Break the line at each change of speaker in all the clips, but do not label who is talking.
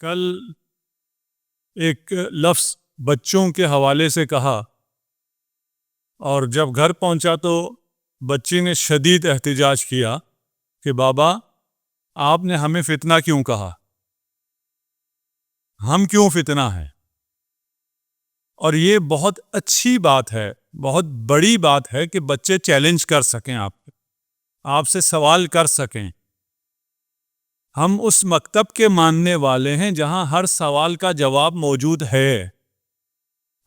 کل ایک لفظ بچوں کے حوالے سے کہا اور جب گھر پہنچا تو بچی نے شدید احتجاج کیا کہ بابا آپ نے ہمیں فتنہ کیوں کہا؟ ہم کیوں فتنہ ہیں؟ اور یہ بہت اچھی بات ہے، بہت بڑی بات ہے کہ بچے چیلنج کر سکیں، آپ سے سوال کر سکیں۔ ہم اس مکتب کے ماننے والے ہیں جہاں ہر سوال کا جواب موجود ہے۔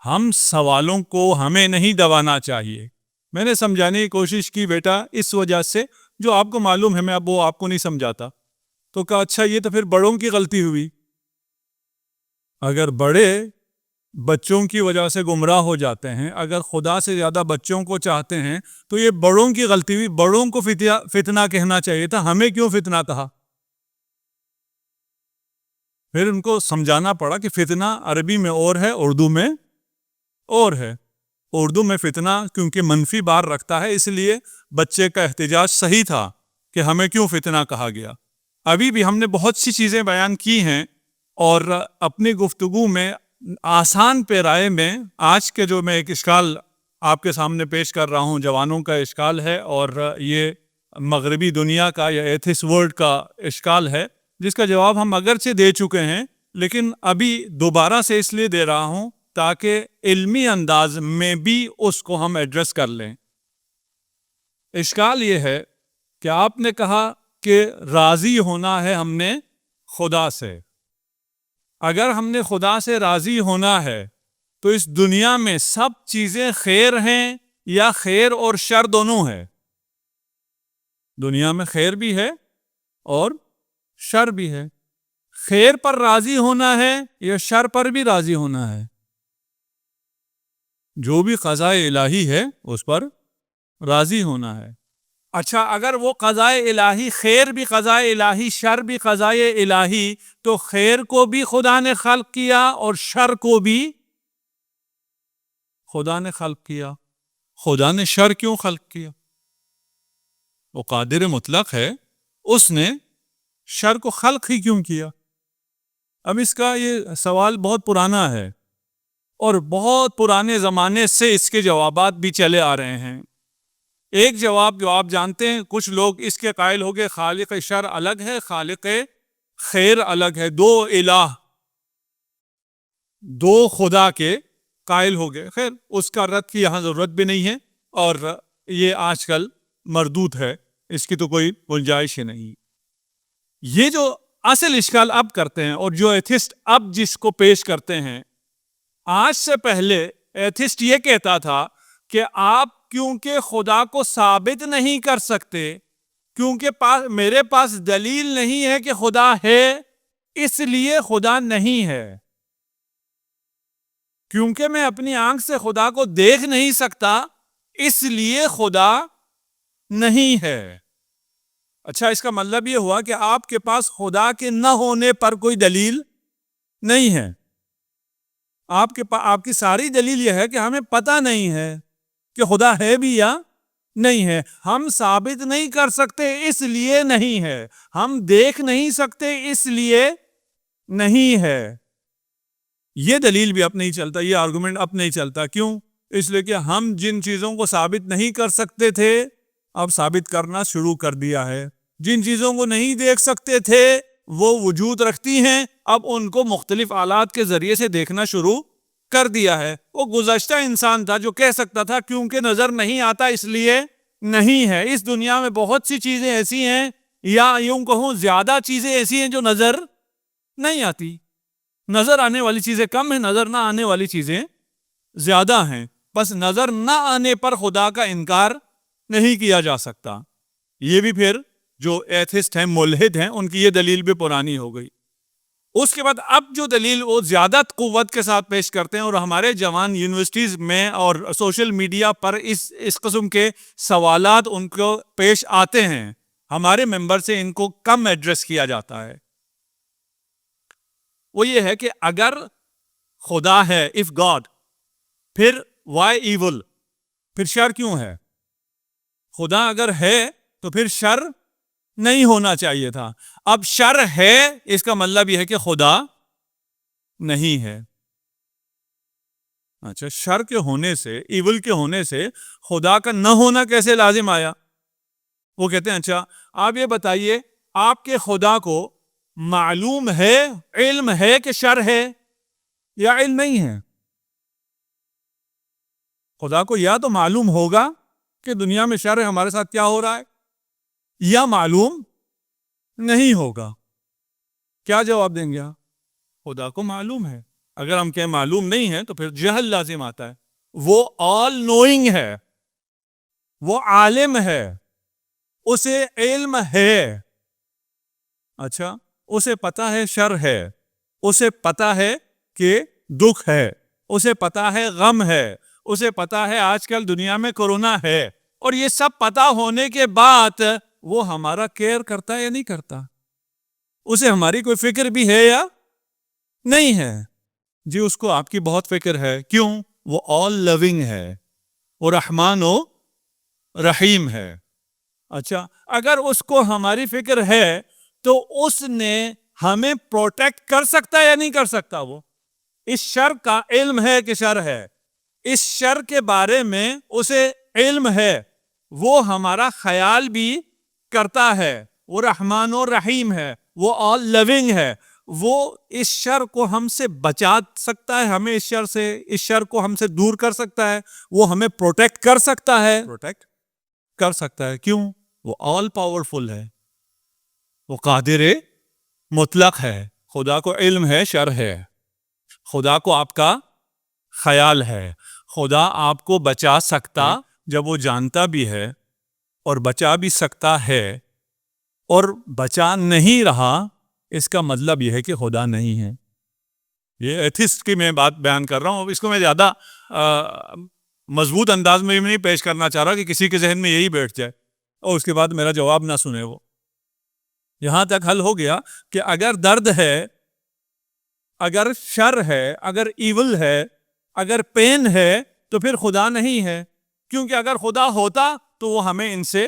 ہم سوالوں کو ہمیں نہیں دبانا چاہیے۔ میں نے سمجھانے کی کوشش کی، بیٹا اس وجہ سے جو آپ کو معلوم ہے، میں اب وہ آپ کو نہیں سمجھاتا۔ تو کہا اچھا یہ تو پھر بڑوں کی غلطی ہوئی۔ اگر بڑے بچوں کی وجہ سے گمراہ ہو جاتے ہیں، اگر خدا سے زیادہ بچوں کو چاہتے ہیں تو یہ بڑوں کی غلطی ہوئی۔ بڑوں کو فتنہ کہنا چاہیے تھا، ہمیں کیوں فتنہ کہا؟ پھر ان کو سمجھانا پڑا کہ فتنہ عربی میں اور ہے، اردو میں اور ہے۔ اردو میں فتنہ کیونکہ منفی بار رکھتا ہے، اس لیے بچے کا احتجاج صحیح تھا کہ ہمیں کیوں فتنہ کہا گیا۔ ابھی بھی ہم نے بہت سی چیزیں بیان کی ہیں اور اپنی گفتگو میں آسان پیرائے میں آج کے جو میں ایک اشکال آپ کے سامنے پیش کر رہا ہوں، جوانوں کا اشکال ہے اور یہ مغربی دنیا کا یا ایتھس ورلڈ کا اشکال ہے، جس کا جواب ہم اگرچہ دے چکے ہیں، لیکن ابھی دوبارہ سے اس لیے دے رہا ہوں تاکہ علمی انداز میں بھی اس کو ہم ایڈریس کر لیں۔ اشکال یہ ہے کہ آپ نے کہا کہ راضی ہونا ہے ہم نے خدا سے۔ اگر ہم نے خدا سے راضی ہونا ہے تو اس دنیا میں سب چیزیں خیر ہیں یا خیر اور شر دونوں ہے؟ دنیا میں خیر بھی ہے اور شر بھی ہے۔ خیر پر راضی ہونا ہے یا شر پر بھی راضی ہونا ہے؟ جو بھی قضاء الہی ہے اس پر راضی ہونا ہے۔ اچھا، اگر وہ قضاء الہی خیر بھی قضاء الہی، شر بھی قضاء الہی، تو خیر کو بھی خدا نے خلق کیا اور شر کو بھی خدا نے خلق کیا۔ خدا نے شر کیوں خلق کیا؟ وہ قادر مطلق ہے، اس نے شر کو خلق ہی کیوں کیا؟ اب اس کا یہ سوال بہت پرانا ہے اور بہت پرانے زمانے سے اس کے جوابات بھی چلے آ رہے ہیں۔ ایک جواب جو آپ جانتے ہیں، کچھ لوگ اس کے قائل ہو گئے خالق شر الگ ہے، خالق خیر الگ ہے، دو الہ، دو خدا کے قائل ہو گئے۔ خیر اس کا رد کی یہاں ضرورت بھی نہیں ہے اور یہ آج کل مردود ہے، اس کی تو کوئی گنجائش ہی نہیں۔ یہ جو اصل اشکال اب کرتے ہیں اور جو ایتھسٹ اب جس کو پیش کرتے ہیں، آج سے پہلے ایتھسٹ یہ کہتا تھا کہ آپ کیونکہ خدا کو ثابت نہیں کر سکتے، کیونکہ میرے پاس دلیل نہیں ہے کہ خدا ہے، اس لیے خدا نہیں ہے۔ کیونکہ میں اپنی آنکھ سے خدا کو دیکھ نہیں سکتا، اس لیے خدا نہیں ہے۔ اچھا، اس کا مطلب یہ ہوا کہ آپ کے پاس خدا کے نہ ہونے پر کوئی دلیل نہیں ہے۔ آپ کی ساری دلیل یہ ہے کہ ہمیں پتہ نہیں ہے کہ خدا ہے بھی یا نہیں ہے۔ ہم ثابت نہیں کر سکتے اس لیے نہیں ہے، ہم دیکھ نہیں سکتے اس لیے نہیں ہے۔ یہ دلیل بھی اب نہیں چلتا، یہ آرگومنٹ اب نہیں چلتا۔ کیوں؟ اس لیے کہ ہم جن چیزوں کو ثابت نہیں کر سکتے تھے اب ثابت کرنا شروع کر دیا ہے۔ جن چیزوں کو نہیں دیکھ سکتے تھے وہ وجود رکھتی ہیں، اب ان کو مختلف آلات کے ذریعے سے دیکھنا شروع کر دیا ہے۔ وہ گزشتہ انسان تھا جو کہہ سکتا تھا کیونکہ نظر نہیں آتا اس لیے نہیں ہے۔ اس دنیا میں بہت سی چیزیں ایسی ہیں، یا یوں کہوں زیادہ چیزیں ایسی ہیں جو نظر نہیں آتی۔ نظر آنے والی چیزیں کم ہیں، نظر نہ آنے والی چیزیں زیادہ ہیں۔ بس نظر نہ آنے پر خدا کا انکار نہیں کیا جا سکتا۔ یہ بھی پھر جو ایتھسٹ ہیں، ملحد ہیں، ان کی یہ دلیل بھی پرانی ہو گئی۔ اس کے بعد اب جو دلیل وہ زیادہ قوت کے ساتھ پیش کرتے ہیں، اور ہمارے جوان یونیورسٹیز میں اور سوشل میڈیا پر اس قسم کے سوالات ان کو پیش آتے ہیں، ہمارے ممبر سے ان کو کم ایڈریس کیا جاتا ہے۔ وہ یہ ہے کہ اگر خدا ہے، if God، پھر why evil؟ پھر شر کیوں ہے؟ خدا اگر ہے تو پھر شر نہیں ہونا چاہیے تھا۔ اب شر ہے، اس کا مطلب یہ ہے کہ خدا نہیں ہے. اچھا، شر کے ہونے سے، ایول کے ہونے سے خدا کا نہ ہونا کیسے لازم آیا؟ وہ کہتے ہیں اچھا آپ یہ بتائیے، آپ کے خدا کو معلوم ہے، علم ہے کہ شر ہے یا علم نہیں ہے؟ خدا کو یا تو معلوم ہوگا کہ دنیا میں شر ہے، ہمارے ساتھ کیا ہو رہا ہے، یا معلوم نہیں ہوگا. کیا جواب دیں گے آپ؟ خدا کو معلوم ہے. اگر ہم کہیں معلوم نہیں ہے تو پھر جہل لازم آتا ہے. وہ آل نوئنگ ہے، وہ عالم ہے، اسے علم ہے. اچھا، اسے پتا ہے شر ہے، اسے پتا ہے کہ دکھ ہے، اسے پتا ہے غم ہے، اسے پتا ہے آج کل دنیا میں کورونا ہے، اور یہ سب پتا ہونے کے بعد وہ ہمارا کیئر کرتا ہے یا نہیں کرتا؟ اسے ہماری کوئی فکر بھی ہے یا نہیں ہے؟ جی اس کو آپ کی بہت فکر ہے. کیوں؟ وہ آل لونگ ہے، وہ رحمان و رحیم ہے. اچھا، اگر اس کو ہماری فکر ہے تو اس نے ہمیں پروٹیکٹ کر سکتا ہے یا نہیں کر سکتا؟ وہ اس شر کا علم ہے کہ شر ہے، اس شر کے بارے میں اسے علم ہے، وہ ہمارا خیال بھی کرتا ہے. وہ رحمان و رحیم ہے، وہ آل لونگ ہے، وہ اس شر کو ہم سے بچا سکتا ہے، ہمیں اس شر سے، اس شر کو ہم سے دور کر سکتا ہے، وہ ہمیں پروٹیکٹ کر سکتا ہے، پروٹیکٹ کر سکتا ہے. کیوں؟ وہ آل پاورفل ہے، وہ قادر مطلق ہے. خدا کو علم ہے شر ہے، خدا کو آپ کا خیال ہے، خدا آپ کو بچا سکتا. جب وہ جانتا بھی ہے اور بچا بھی سکتا ہے اور بچا نہیں رہا، اس کا مطلب یہ ہے کہ خدا نہیں ہے. یہ ایتھسٹ کی میں بات بیان کر رہا ہوں، اس کو میں زیادہ مضبوط انداز میں نہیں پیش کرنا چاہ رہا کہ کسی کے ذہن میں یہی بیٹھ جائے اور اس کے بعد میرا جواب نہ سنے. وہ یہاں تک حل ہو گیا کہ اگر درد ہے، اگر شر ہے، اگر ایول ہے، اگر پین ہے، تو پھر خدا نہیں ہے. کیونکہ اگر خدا ہوتا تو وہ ہمیں ان سے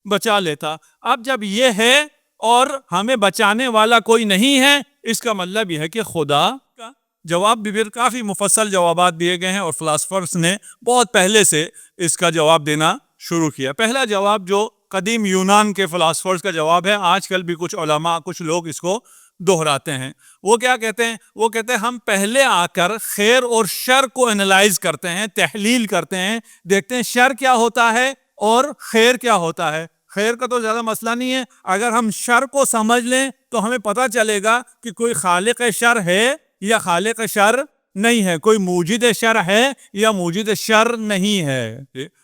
بچا لیتا. اب جب یہ ہے اور ہمیں بچانے والا کوئی نہیں ہے، اس کا مطلب یہ ہے کہ خدا کا جواب بھی پھر کافی مفصل جوابات دیے گئے ہیں اور فلاسفرز نے بہت پہلے سے اس کا جواب دینا شروع کیا. پہلا جواب جو قدیم یونان کے فلاسفرز کا جواب ہے، آج کل بھی کچھ علماء، کچھ لوگ اس کو دہراتے ہیں. وہ کیا کہتے ہیں؟ وہ کہتے ہیں ہم پہلے آ کر خیر اور شر کو انالائز کرتے ہیں، تحلیل کرتے ہیں، دیکھتے ہیں شر کیا ہوتا ہے اور خیر کیا ہوتا ہے. خیر کا تو زیادہ مسئلہ نہیں ہے، اگر ہم شر کو سمجھ لیں تو ہمیں پتہ چلے گا کہ کوئی خالق شر ہے یا خالق شر نہیں ہے، کوئی موجد شر ہے یا موجد شر نہیں ہے.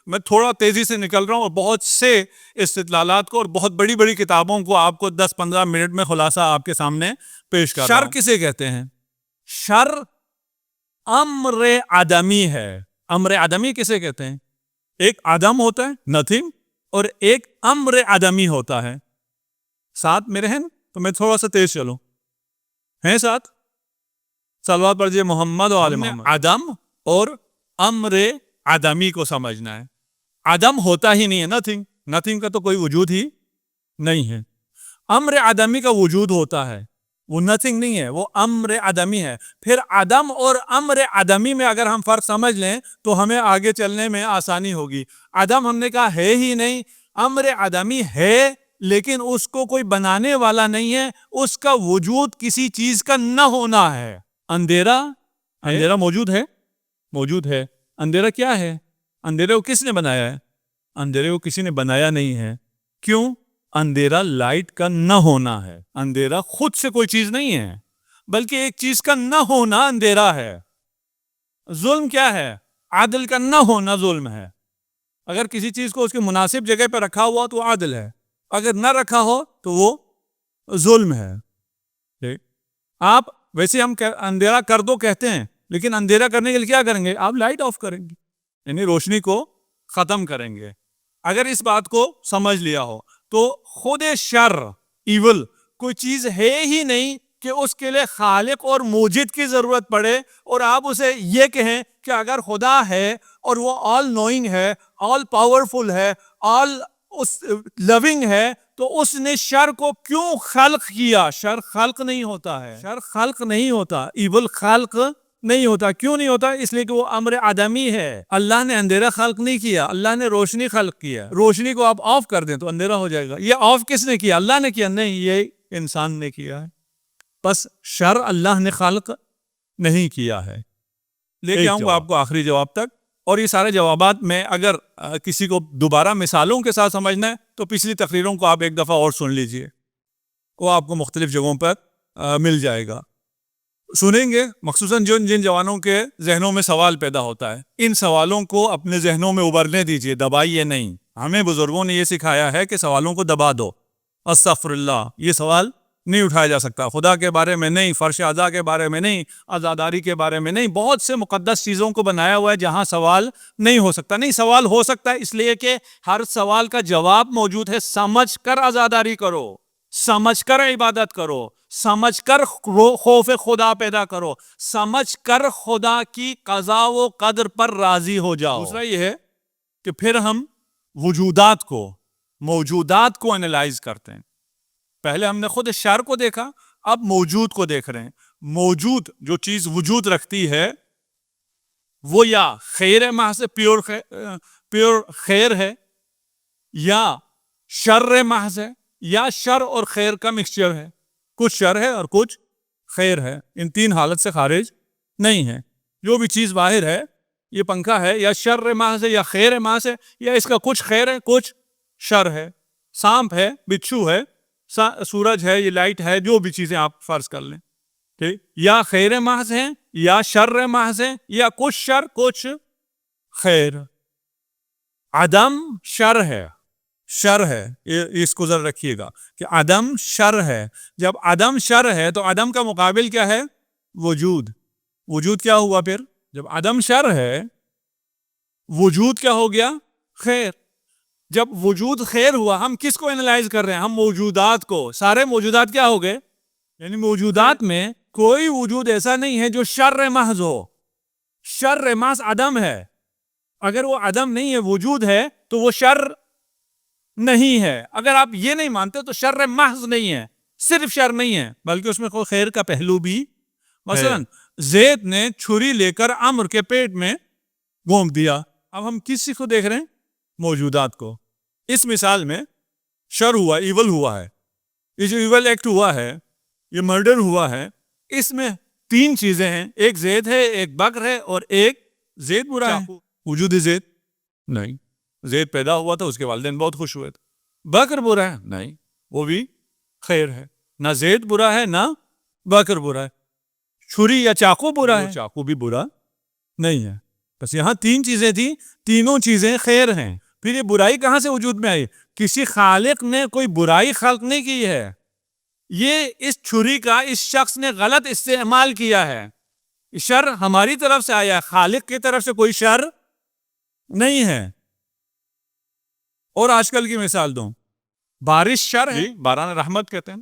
میں تھوڑا تیزی سے نکل رہا ہوں اور بہت سے استدلالات کو اور بہت بڑی بڑی کتابوں کو آپ کو 10-15 منٹ میں خلاصہ آپ کے سامنے پیش کر رہا ہوں. شر کسے کہتے ہیں؟ شر امر عدمی ہے. امر عدمی کسے کہتے ہیں؟ ایک عدم ہوتا ہے، نتھنگ، اور ایک امر عدمی ہوتا ہے. ساتھ میرے ہیں تو میں تھوڑا سا تیز چلوں، ہیں ساتھ؟ صلوات پڑھیے محمد و آل محمد. عدم اور امر عدمی کو سمجھنا ہے. عدم ہوتا ہی نہیں ہے، نتھنگ، نتھنگ کا تو کوئی وجود ہی نہیں ہے. امر عدمی کا وجود ہوتا ہے، وہ نتھنگ نہیں ہے، وہ امر عدمی ہے. پھر عدم اور امر عدمی میں اگر ہم فرق سمجھ لیں تو ہمیں آگے چلنے میں آسانی ہوگی. عدم ہم نے کہا ہے ہی نہیں، امر عدمی ہے لیکن اس کو کوئی بنانے والا نہیں ہے، اس کا وجود کسی چیز کا نہ ہونا ہے. اندھیرا، اندھیرا موجود ہے، موجود ہے. اندھیرا کیا ہے؟ اندھیرے کو کس نے بنایا ہے؟ اندھیرے کو کسی نے بنایا نہیں ہے. کیوں؟ اندھیرا لائٹ کا نہ ہونا ہے. اندھیرا خود سے کوئی چیز نہیں ہے بلکہ ایک چیز کا نہ ہونا اندھیرا ہے. ظلم کیا ہے؟ عادل کا نہ ہونا ظلم ہے. اگر کسی چیز کو اس کے مناسب جگہ پہ رکھا ہوا تو عادل ہے، اگر نہ رکھا ہو تو وہ ظلم ہے. آپ ویسے ہم اندھیرا کر دو کہتے ہیں، لیکن اندھیرا کرنے کے لیے کیا کریں گے؟ آپ لائٹ آف کریں گے، یعنی روشنی کو ختم کریں گے. اگر اس بات کو سمجھ لیا ہو تو خود شر، ایول، کوئی چیز ہے ہی نہیں کہ اس کے لیے خالق اور موجد کی ضرورت پڑے اور آپ اسے یہ کہیں کہ اگر خدا ہے اور وہ آل نوئنگ ہے، آل پاورفل ہے، آل لونگ ہے، تو اس نے شر کو کیوں خلق کیا؟ شر خلق نہیں ہوتا ہے، شر خلق نہیں ہوتا، ایول خلق نہیں ہوتا. کیوں نہیں ہوتا؟ اس لیے کہ وہ امر آدمی ہے. اللہ نے اندھیرا خلق نہیں کیا، اللہ نے روشنی خلق کیا. روشنی کو آپ آف کر دیں تو اندھیرا ہو جائے گا. یہ آف کس نے کیا؟ اللہ نے کیا؟ نہیں، یہ انسان نے کیا ہے. بس شر اللہ نے خلق نہیں کیا ہے. لے کے آؤں گا آپ کو آخری جواب تک، اور یہ سارے جوابات میں اگر کسی کو دوبارہ مثالوں کے ساتھ سمجھنا ہے تو پچھلی تقریروں کو آپ ایک دفعہ اور سن لیجئے، وہ آپ کو مختلف جگہوں پر مل جائے گا. سنیں گے مخصوصاً جن جوانوں کے ذہنوں میں سوال پیدا ہوتا ہے، ان سوالوں کو اپنے ذہنوں میں ابھرنے دیجئے، دبائیے نہیں. ہمیں بزرگوں نے یہ سکھایا ہے کہ سوالوں کو دبا دو. استغفر اللہ، یہ سوال نہیں اٹھایا جا سکتا. خدا کے بارے میں نہیں، فرش اعضاء کے بارے میں نہیں، عزاداری کے بارے میں نہیں، بہت سے مقدس چیزوں کو بنایا ہوا ہے جہاں سوال نہیں ہو سکتا. نہیں، سوال ہو سکتا ہے، اس لیے کہ ہر سوال کا جواب موجود ہے. سمجھ کر عزاداری کرو، سمجھ کر عبادت کرو، سمجھ کر خوف خدا پیدا کرو، سمجھ کر خدا کی قضا و قدر پر راضی ہو جاؤ. دوسرا یہ ہے کہ پھر ہم موجودات کو انالائز کرتے ہیں. پہلے ہم نے خود شر کو دیکھا، اب موجود کو دیکھ رہے ہیں. موجود جو چیز وجود رکھتی ہے وہ یا خیر محض پیور خیر ہے، یا شر محض ہے، یا شر اور خیر کا مکسچر ہے. کچھ شر ہے اور کچھ خیر ہے. ان تین حالت سے خارج نہیں ہے. جو بھی چیز باہر ہے، یہ پنکھا ہے، یا شر محض ہے یا خیر محض ہے، یا اس کا کچھ خیر ہے کچھ شر ہے. سانپ ہے، بچھو ہے، سورج ہے، یہ لائٹ ہے، جو بھی چیزیں آپ فرض کر لیں، ٹھیک، یا خیر محض ہیں یا شر محض ہیں، یا کچھ شر کچھ خیر. عدم شر ہے، شر ہے، اس کو ذرا رکھیے گا کہ عدم شر ہے. جب عدم شر ہے تو عدم کا مقابل کیا ہے؟ وجود. وجود کیا ہوا پھر؟ جب عدم شر ہے وجود کیا ہو گیا؟ خیر. جب وجود خیر ہوا، ہم کس کو انالائز کر رہے ہیں؟ ہم موجودات کو. سارے موجودات کیا ہو گئے؟ یعنی موجودات میں کوئی وجود ایسا نہیں ہے جو شر محض ہو. شر محض عدم ہے. اگر وہ عدم نہیں ہے، وجود ہے، تو وہ شر نہیں ہے. اگر آپ یہ نہیں مانتے تو شر محض نہیں ہے، صرف شر نہیں ہے بلکہ اس میں کوئی خیر کا پہلو بھی. مثلا زید نے چھری لے کر عمرو کے پیٹ میں گھونپ دیا. اب ہم کسی کو دیکھ رہے ہیں؟ موجودات کو. اس مثال میں شر ہوا، ایول ہوا ہے، یہ جو ایول ایکٹ ہوا ہے، یہ مرڈر ہوا ہے. اس میں تین چیزیں ہیں، ایک زید ہے، ایک بکر ہے، اور ایک زید برا ہے. وجود زید نہیں. زید پیدا ہوا تھا، اس کے والدین بہت خوش ہوئے تھے. بکر برا ہے؟ نہیں، وہ بھی خیر ہے. نہ زید برا ہے نہ بکر برا ہے. چھری یا چاقو برا ہے؟ چاقو بھی برا نہیں ہے. بس یہاں تین چیزیں تھیں، تینوں چیزیں خیر ہیں. پھر یہ برائی کہاں سے وجود میں آئی؟ کسی خالق نے کوئی برائی خلق نہیں کی ہے، یہ اس چھری کا اس شخص نے غلط استعمال کیا ہے. شر ہماری طرف سے آیا ہے، خالق کی طرف سے کوئی شر نہیں ہے. اور آج کل کی مثال دوں، بارش شر ہے، باران رحمت کہتے ہیں.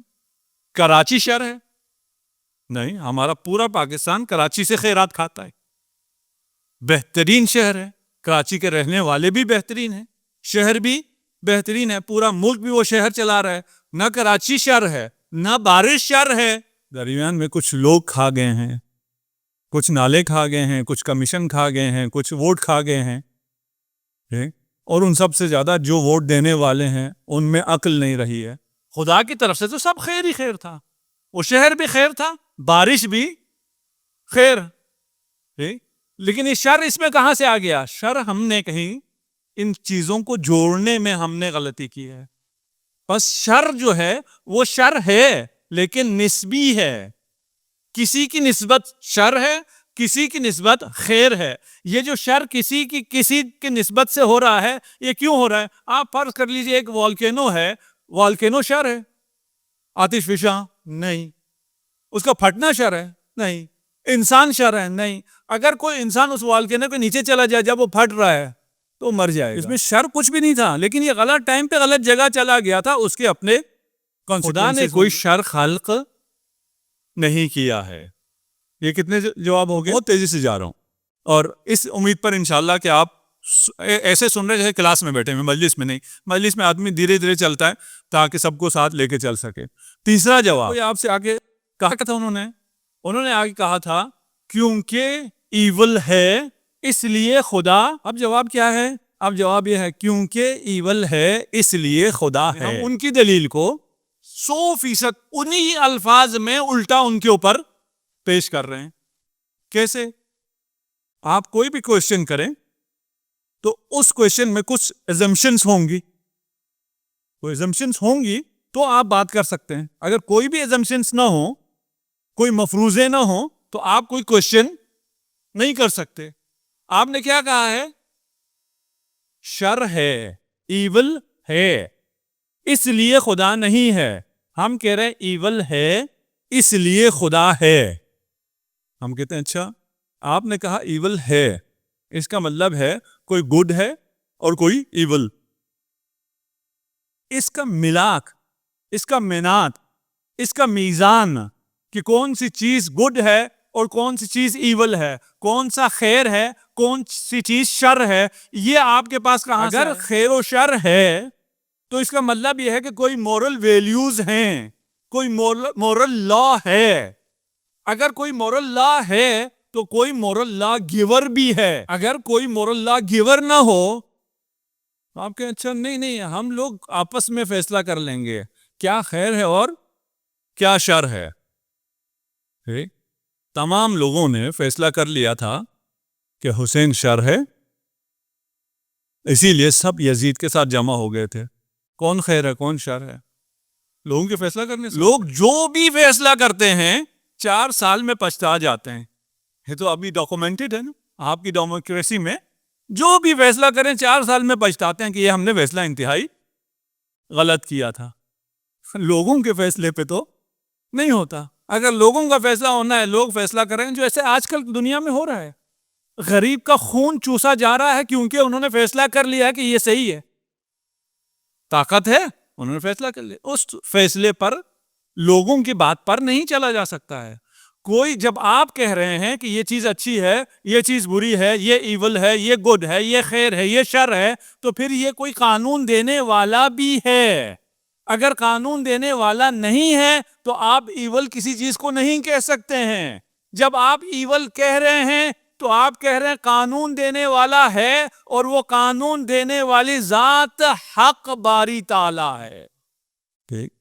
کراچی شر ہے؟ نہیں، ہمارا پورا پاکستان کراچی سے خیرات کھاتا ہے. بہترین شہر ہے، کراچی کے رہنے والے بھی بہترین ہیں، شہر بھی بہترین ہے، پورا ملک بھی وہ شہر چلا رہا ہے. نہ کراچی شر ہے نہ بارش شر ہے. درمیان میں کچھ لوگ کھا گئے ہیں، کچھ نالے کھا گئے ہیں، کچھ کمیشن کھا گئے ہیں، کچھ ووٹ کھا گئے ہیں. اور ان سب سے زیادہ جو ووٹ دینے والے ہیں ان میں عقل نہیں رہی ہے. خدا کی طرف سے تو سب خیر ہی خیر تھا، وہ شہر بھی خیر تھا، بارش بھی خیر. لیکن یہ شر اس میں کہاں سے آ گیا؟ شر ہم نے کہیں ان چیزوں کو جوڑنے میں ہم نے غلطی کی ہے. بس شر جو ہے وہ شر ہے لیکن نسبی ہے. کسی کی نسبت شر ہے، کسی کی نسبت خیر ہے. یہ جو شر کسی کی نسبت سے ہو رہا ہے، یہ کیوں ہو رہا ہے؟ آپ فرض کر لیجئے ایک والکینو ہے، والکینو شر ہے؟ آتش فشاں؟ نہیں. اس کا پھٹنا شر ہے؟ نہیں. انسان شر ہے؟ نہیں. اگر کوئی انسان اس والکینو کے نیچے چلا جائے جب وہ پھٹ رہا ہے تو مر جائے گا. اس میں شر کچھ بھی نہیں تھا، لیکن یہ غلط ٹائم پہ غلط جگہ چلا گیا تھا، اس کے اپنے خدا نے کوئی شر خلق نہیں کیا ہے. یہ کتنے جواب ہو گئے؟ بہت تیزی سے جا رہا ہوں، اور اس امید پر انشاءاللہ کہ آپ ایسے سن رہے جیسے کلاس میں بیٹھے ہیں، مجلس میں نہیں. مجلس میں آدمی دھیرے دھیرے چلتا ہے تاکہ سب کو ساتھ لے کے چل سکے. تیسرا جواب کوئی آپ سے آگے کہا تھا، انہوں نے آگے کہا تھا کیونکہ ایول ہے اس لیے خدا. اب جواب کیا ہے؟ اب جواب یہ ہے کیونکہ ایول ہے اس لیے خدا ہے. ہم ان کی دلیل کو 100% انہی الفاظ میں الٹا ان کے اوپر پیش کر رہے ہیں. کیسے؟ آپ کوئی بھی کوشچن کریں تو اس کوشچن میں کچھ ایزمپشنز ہوں گی، کوئی ایزمپشنز ہوں گی تو آپ بات کر سکتے ہیں. اگر کوئی بھی ایزمپشنز نہ ہو، کوئی مفروضے نہ ہو، تو آپ کوئی کوشچن نہیں کر سکتے. آپ نے کیا کہا ہے؟ شر ہے، ایول ہے اس لیے خدا نہیں ہے. ہم کہہ رہے ایول ہے اس لیے خدا ہے. ہم کہتے ہیں اچھا آپ نے کہا ایول ہے، اس کا مطلب ہے کوئی گڈ ہے اور کوئی ایول. اس کا ملاک، اس کا مینات، اس کا میزان کہ کون سی چیز گڈ ہے اور کون سی چیز ایول ہے، کون سا خیر ہے کون سی چیز شر ہے، یہ آپ کے پاس کہاں سے ہے؟ اگر خیر و شر ہے تو اس کا مطلب یہ ہے کہ کوئی مورل ویلیوز ہیں، کوئی مورل لا ہے. اگر کوئی مورل لا ہے تو کوئی مورل لا گیور بھی ہے. اگر کوئی مورل لا گیور نہ ہو آپ کہیں اچھا نہیں ہم لوگ آپس میں فیصلہ کر لیں گے کیا خیر ہے اور کیا شر ہے. تمام لوگوں نے فیصلہ کر لیا تھا کہ حسین شر ہے، اسی لیے سب یزید کے ساتھ جمع ہو گئے تھے. کون خیر ہے کون شر ہے لوگوں کے فیصلہ کرنے سے. لوگ جو بھی فیصلہ کرتے ہیں 4 سال میں پچھتا جاتے ہیں. یہ تو ابھی ڈاکومنٹڈ ہے نا، آپ کی ڈیموکریسی میں جو بھی فیصلہ کریں 4 سال میں پچھتاتے ہیں کہ یہ ہم نے فیصلہ انتہائی غلط کیا تھا. لوگوں کے فیصلے پہ تو نہیں ہوتا. اگر لوگوں کا فیصلہ ہونا ہے لوگ فیصلہ کریں، جو ایسے آج کل دنیا میں ہو رہا ہے. غریب کا خون چوسا جا رہا ہے کیونکہ انہوں نے فیصلہ کر لیا ہے کہ یہ صحیح ہے. طاقت ہے، انہوں نے فیصلہ کر لیا. اس فیصلے پر لوگوں کی بات پر نہیں چلا جا سکتا ہے. کوئی جب آپ کہہ رہے ہیں کہ یہ چیز اچھی ہے، یہ چیز بری ہے، یہ ایول ہے، یہ گڈ ہے، یہ خیر ہے، یہ شر ہے، تو پھر یہ کوئی قانون دینے والا بھی ہے. اگر قانون دینے والا نہیں ہے تو آپ ایول کسی چیز کو نہیں کہہ سکتے ہیں. جب آپ ایول کہہ رہے ہیں تو آپ کہہ رہے ہیں قانون دینے والا ہے، اور وہ قانون دینے والی ذات حق باری تعالی ہے. ٹھیک،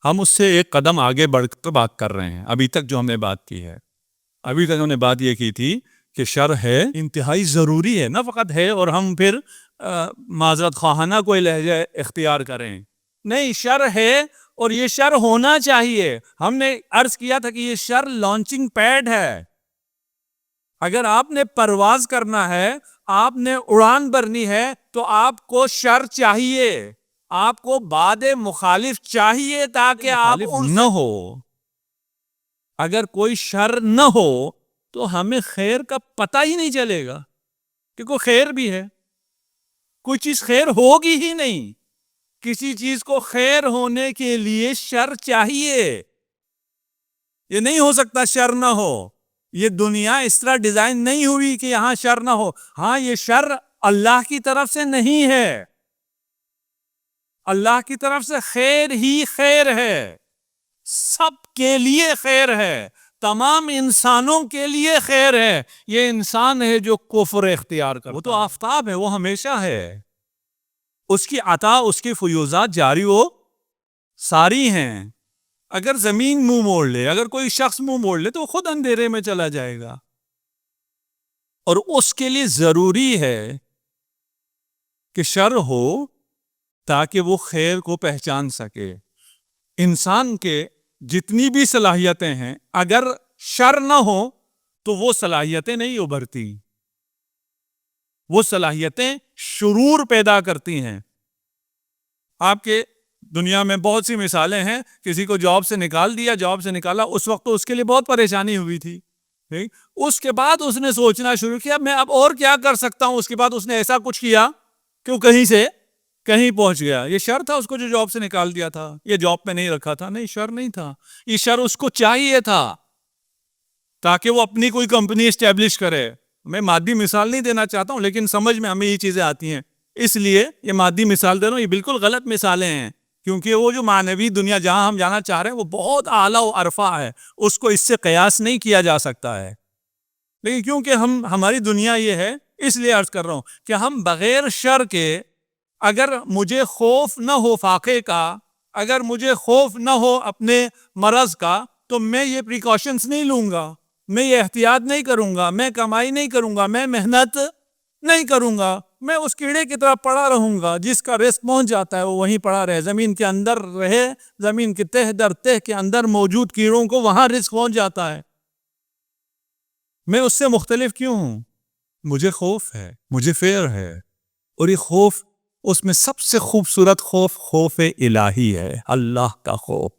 ہم اس سے ایک قدم آگے بڑھ کر بات کر رہے ہیں. ابھی تک جو ہم نے بات کی ہے، ابھی تک ہم نے بات یہ کی تھی کہ شر ہے انتہائی ضروری ہے، نہ فقط ہے اور ہم پھر معذرت خواہانہ کوئی لہجہ اختیار کریں. نہیں، شر ہے اور یہ شر ہونا چاہیے. ہم نے عرض کیا تھا کہ یہ شر لانچنگ پیڈ ہے. اگر آپ نے پرواز کرنا ہے، آپ نے اڑان بھرنی ہے تو آپ کو شر چاہیے، آپ کو باد مخالف چاہیے تاکہ آپ نہ ہو. اگر کوئی شر نہ ہو تو ہمیں خیر کا پتہ ہی نہیں چلے گا کہ کوئی خیر بھی ہے. کوئی چیز خیر ہوگی ہی نہیں. کسی چیز کو خیر ہونے کے لیے شر چاہیے. یہ نہیں ہو سکتا شر نہ ہو. یہ دنیا اس طرح ڈیزائن نہیں ہوئی کہ یہاں شر نہ ہو. ہاں، یہ شر اللہ کی طرف سے نہیں ہے، اللہ کی طرف سے خیر ہی خیر ہے. سب کے لیے خیر ہے، تمام انسانوں کے لیے خیر ہے. یہ انسان ہے جو کفر اختیار کرتا ہے. وہ تو آفتاب ہے، وہ ہمیشہ ہے. اس کی عطا، اس کی فیوزات جاری و ساری ہیں. اگر زمین منہ موڑ لے، اگر کوئی شخص منہ موڑ لے تو خود اندھیرے میں چلا جائے گا. اور اس کے لیے ضروری ہے کہ شر ہو تاکہ وہ خیر کو پہچان سکے. انسان کے جتنی بھی صلاحیتیں ہیں، اگر شر نہ ہو تو وہ صلاحیتیں نہیں ابھرتی. وہ صلاحیتیں شرور پیدا کرتی ہیں. آپ کے دنیا میں بہت سی مثالیں ہیں. کسی کو جاب سے نکال دیا، جاب سے نکالا، اس وقت تو اس کے لیے بہت پریشانی ہوئی تھی. اس کے بعد اس نے سوچنا شروع کیا میں اب اور کیا کر سکتا ہوں. اس کے بعد اس نے ایسا کچھ کیا کہ وہ کہیں سے کہیں پہنچ گیا. یہ شر تھا اس کو جو جاب سے نکال دیا تھا، یہ جاب پہ نہیں رکھا تھا. نہیں، شر نہیں تھا. یہ شر اس کو چاہیے تھا تاکہ وہ اپنی کوئی کمپنی اسٹیبلش کرے. میں مادی مثال نہیں دینا چاہتا ہوں، لیکن سمجھ میں ہمیں یہ چیزیں آتی ہیں، اس لیے یہ مادی مثال دے رہا ہوں۔ یہ بالکل غلط مثالیں ہیں، کیونکہ وہ جو معنوی دنیا جہاں ہم جانا چاہ رہے ہیں وہ بہت اعلیٰ و عرفہ ہے، اس کو اس سے قیاس نہیں کیا جا سکتا ہے۔ لیکن کیونکہ ہماری دنیا یہ ہے، اس لیے عرض کر رہا ہوں کہ ہم بغیر شر کے، اگر مجھے خوف نہ ہو فاقے کا، اگر مجھے خوف نہ ہو اپنے مرض کا، تو میں یہ پریکاشنز نہیں لوں گا، میں یہ احتیاط نہیں کروں گا، میں کمائی نہیں کروں گا، میں محنت نہیں کروں گا، میں اس کیڑے کی طرح پڑا رہوں گا، جس کا رزق پہنچ جاتا ہے وہ وہیں پڑا رہے، زمین کے اندر رہے، زمین کے تہ در تہ کے اندر موجود کیڑوں کو وہاں رزق پہنچ جاتا ہے۔ میں اس سے مختلف کیوں ہوں؟ مجھے خوف ہے، مجھے فیر ہے، اور یہ خوف، اس میں سب سے خوبصورت خوف خوف الہی ہے، اللہ کا خوف۔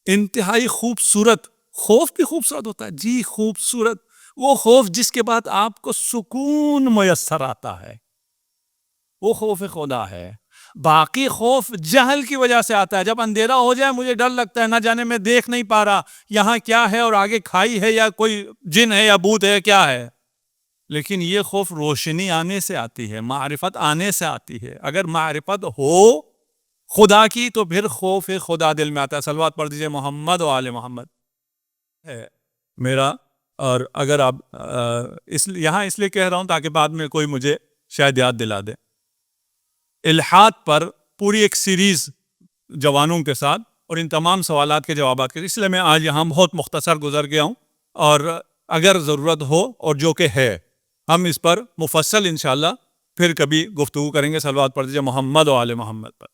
انتہائی خوبصورت خوف بھی خوبصورت ہوتا ہے، جی خوبصورت، وہ خوف جس کے بعد آپ کو سکون میسر آتا ہے، وہ خوف خدا ہے۔ باقی خوف جہل کی وجہ سے آتا ہے، جب اندھیرا ہو جائے مجھے ڈر لگتا ہے، نہ جانے میں دیکھ نہیں پا رہا یہاں کیا ہے، اور آگے کھائی ہے یا کوئی جن ہے یا بھوت ہے، کیا ہے۔ لیکن یہ خوف روشنی آنے سے آتی ہے، معرفت آنے سے آتی ہے۔ اگر معرفت ہو خدا کی تو پھر خوف خدا دل میں آتا ہے۔ صلوات پڑھ دیجئے محمد و آل محمد ہے میرا۔ اور اگر آپ یہاں اس لیے کہہ رہا ہوں تاکہ بعد میں کوئی مجھے شاید یاد دلا دے، الحاد پر پوری ایک سیریز جوانوں کے ساتھ اور ان تمام سوالات کے جوابات کے، اس لیے میں آج یہاں بہت مختصر گزر گیا ہوں، اور اگر ضرورت ہو اور جو کہ ہے ہم اس پر مفصل انشاءاللہ پھر کبھی گفتگو کریں گے۔ صلوات پڑھ دیجئے محمد و آل محمد پر۔